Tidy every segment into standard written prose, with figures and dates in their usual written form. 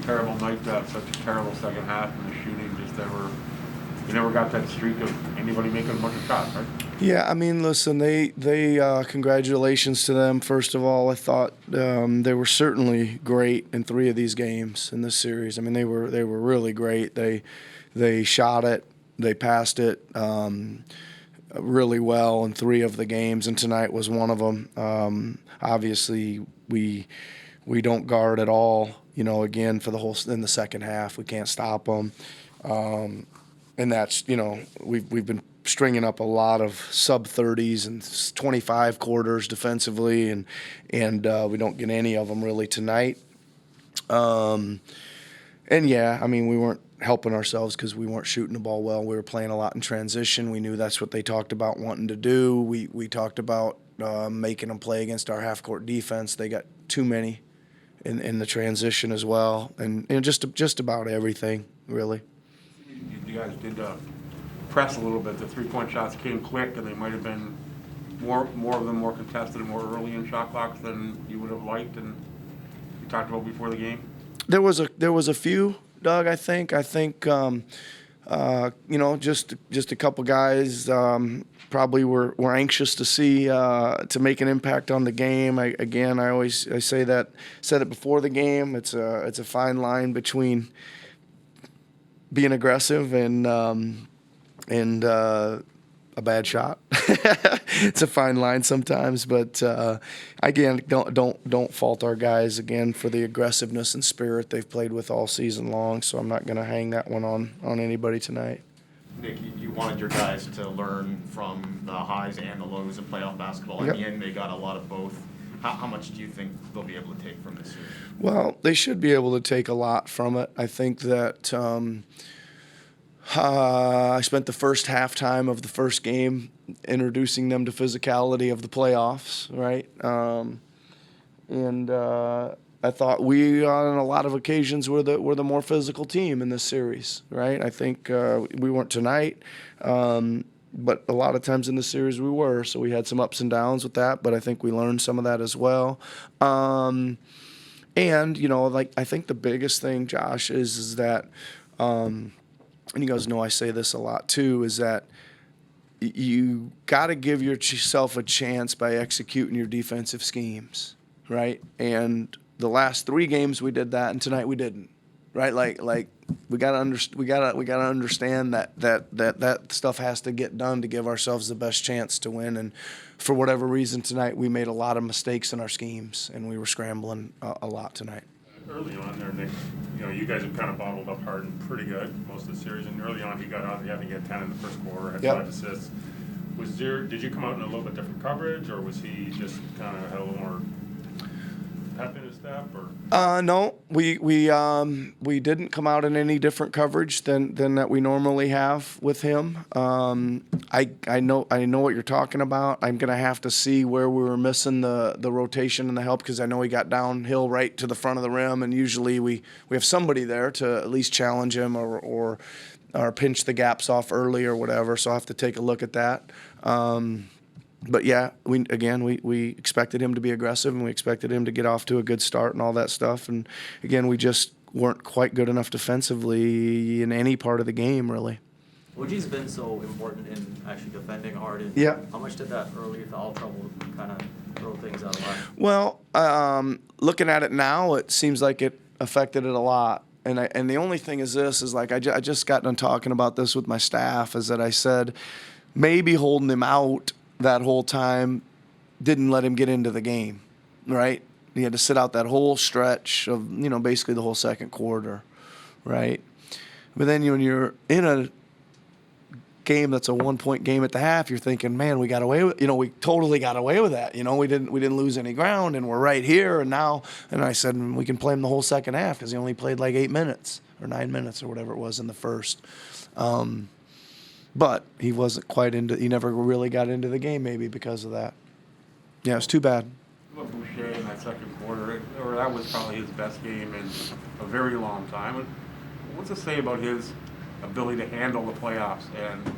terrible night to have such a terrible second half, and the shooting just you never got that streak of anybody making a bunch of shots, right? Yeah, I mean, listen, they congratulations to them. First of all, I thought they were certainly great in 3 of these games in this series. I mean, they were really great. They shot it, they passed it really well in 3 of the games, and tonight was one of them. Obviously, we don't guard at all. You know, again for the whole in the second half, we can't stop them, and that's we've been stringing up a lot of sub-30s and 25 quarters defensively, and we don't get any of them really tonight. And yeah, I mean, we weren't helping ourselves because we weren't shooting the ball well. We were playing a lot in transition. We knew that's what they talked about wanting to do. We talked about making them play against our half-court defense. They got too many in the transition as well, and just about everything really. You guys did press a little bit. The three-point shots came quick, and they might have been more of them more contested and more early in shot clocks than you would have liked, and you talked about before the game. There was a few, Doug. I think just a couple guys probably were anxious to see to make an impact on the game. I said it before the game. It's a fine line between being aggressive and a bad shot. It's a fine line sometimes, but again, don't fault our guys again for the aggressiveness and spirit they've played with all season long. So I'm not going to hang that one on anybody tonight. Nick, you wanted your guys to learn from the highs and the lows of playoff basketball. Yep. In the end, they got a lot of both. How much do you think they'll be able to take from this series? Well, they should be able to take a lot from it. I think that I spent the first halftime of the first game introducing them to physicality of the playoffs, right? I thought we, on a lot of occasions, were the more physical team in this series, right? I think we weren't tonight, but a lot of times in the series we were. So we had some ups and downs with that, but I think we learned some of that as well. And I think the biggest thing, Josh, is that. And you guys know I say this a lot too, is that you got to give yourself a chance by executing your defensive schemes, right? And the last 3 games we did that, and tonight we didn't, right? Like we got to understand that stuff has to get done to give ourselves the best chance to win. And for whatever reason tonight, we made a lot of mistakes in our schemes, and we were scrambling a lot tonight. Early on there, Nick, you guys have kind of bottled up Harden pretty good most of the series, and early on he got on. I think he had 10 in the first quarter, had 5 assists. Did you come out in a little bit different coverage, or was he just kind of had a little more pep in his step, or? No, we didn't come out in any different coverage than that we normally have with him. I know what you're talking about. I'm gonna have to see where we were missing the rotation and the help, because I know he got downhill right to the front of the rim, and usually we have somebody there to at least challenge him or pinch the gaps off early or whatever. So I'll have to take a look at that. But yeah, we expected him to be aggressive, and we expected him to get off to a good start and all that stuff. And again, we just weren't quite good enough defensively in any part of the game, really. Woodie's been so important in actually defending Harden. Yeah. How much did that early foul trouble kind of throw things out of line? Well, looking at it now, it seems like it affected it a lot. And the only thing is this, is like I just got done talking about this with my staff, is that I said maybe holding him out that whole time didn't let him get into the game, right? He had to sit out that whole stretch of, basically the whole second quarter, right? But then when you're in a game that's a 1-point game at the half, you're thinking, man, we got away with, we totally got away with that. We didn't lose any ground, and we're right here. And I said, we can play him the whole second half, because he only played like 8 minutes or 9 minutes or whatever it was in the first. But he wasn't quite he never really got into the game, maybe because of that. Yeah, it's too bad. What Boucher in that second quarter, or that was probably his best game in a very long time. What's it say about his ability to handle the playoffs and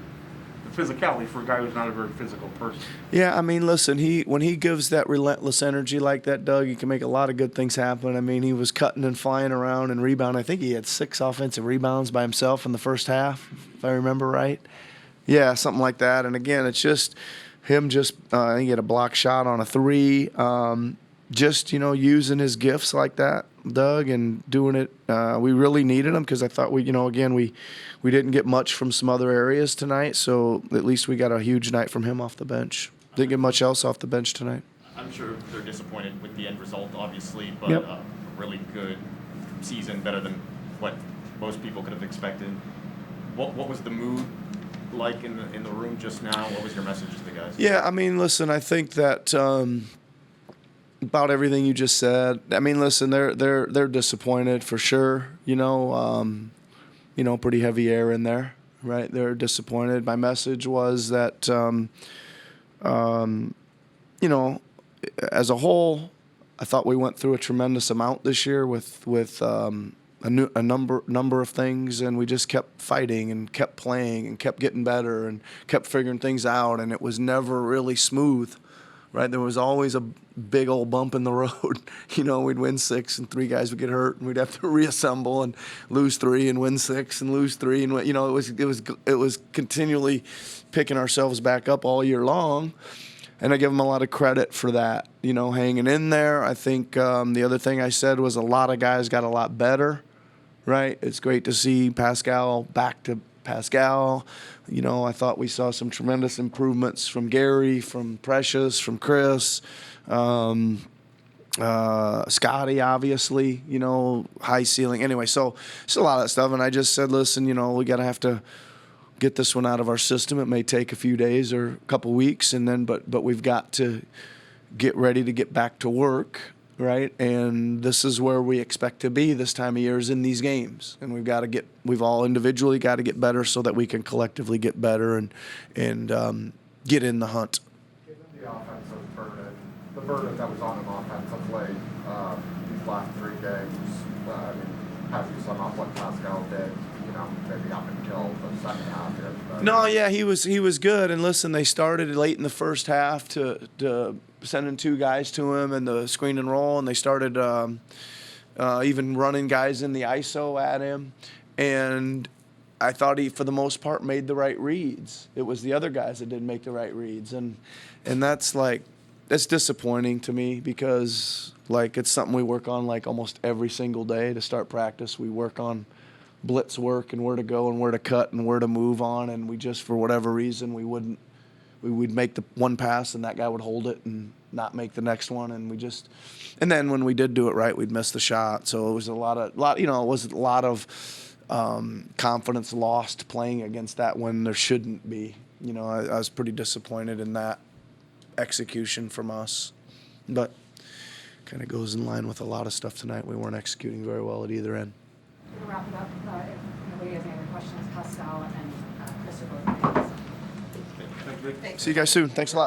the physicality for a guy who's not a very physical person. Yeah, I mean, listen, when he gives that relentless energy like that, Doug, he can make a lot of good things happen. I mean, he was cutting and flying around and rebounding. I think he had 6 offensive rebounds by himself in the first half, if I remember right. Yeah, something like that. And again, it's just him I think he had a block shot on a 3. Just, using his gifts like that, Doug, and doing it. We really needed him because I thought we didn't get much from some other areas tonight, so at least we got a huge night from him off the bench. Didn't get much else off the bench tonight. I'm sure they're disappointed with the end result, obviously, but Yep. a really good season, better than what most people could have expected. What was the mood like in the room just now? What was your message to the guys? Yeah, I mean, listen, I think that about everything you just said. I mean, listen, they're disappointed for sure. Pretty heavy air in there, right? They're disappointed. My message was that, as a whole, I thought we went through a tremendous amount this year with a number of things, and we just kept fighting and kept playing and kept getting better and kept figuring things out, and it was never really smooth. Right, there was always a big old bump in the road. We'd win 6 and 3 guys would get hurt, and we'd have to reassemble and lose 3 and win 6 and lose 3, and it was continually picking ourselves back up all year long. And I give them a lot of credit for that, hanging in there. I think the other thing I said was a lot of guys got a lot better. Right, it's great to see Pascal back to Pascal. I thought we saw some tremendous improvements from Gary, from Precious, from Chris, Scotty, obviously, high ceiling. Anyway, so it's a lot of that stuff. And I just said, listen, we got to have to get this one out of our system. It may take a few days or a couple weeks, and then, but we've got to get ready to get back to work. Right, and this is where we expect to be this time of year, is in these games, and we've all individually got to get better so that we can collectively get better and get in the hunt. Given the offensive burden, the burden that was on him offensively these last 3 games, have you sum up what Pascal did? Maybe up until the second half here. No, yeah, he was good. And listen, they started late in the first half to sending 2 guys to him and the screen and roll, and they started even running guys in the ISO at him. And I thought he, for the most part, made the right reads. It was the other guys that didn't make the right reads, and that's disappointing to me because it's something we work on almost every single day to start practice. We work on blitz work and where to go and where to cut and where to move on, and we just, for whatever reason, we'd make the one pass and that guy would hold it and not make the next one, and then when we did do it right, we'd miss the shot. So it was a lot of confidence lost playing against that when there shouldn't be. I was pretty disappointed in that execution from us, but kind of goes in line with a lot of stuff tonight. We weren't executing very well at either end. We'll wrap it up. If nobody has any other questions, Pascal and Chris are both. See you guys soon. Thanks a lot.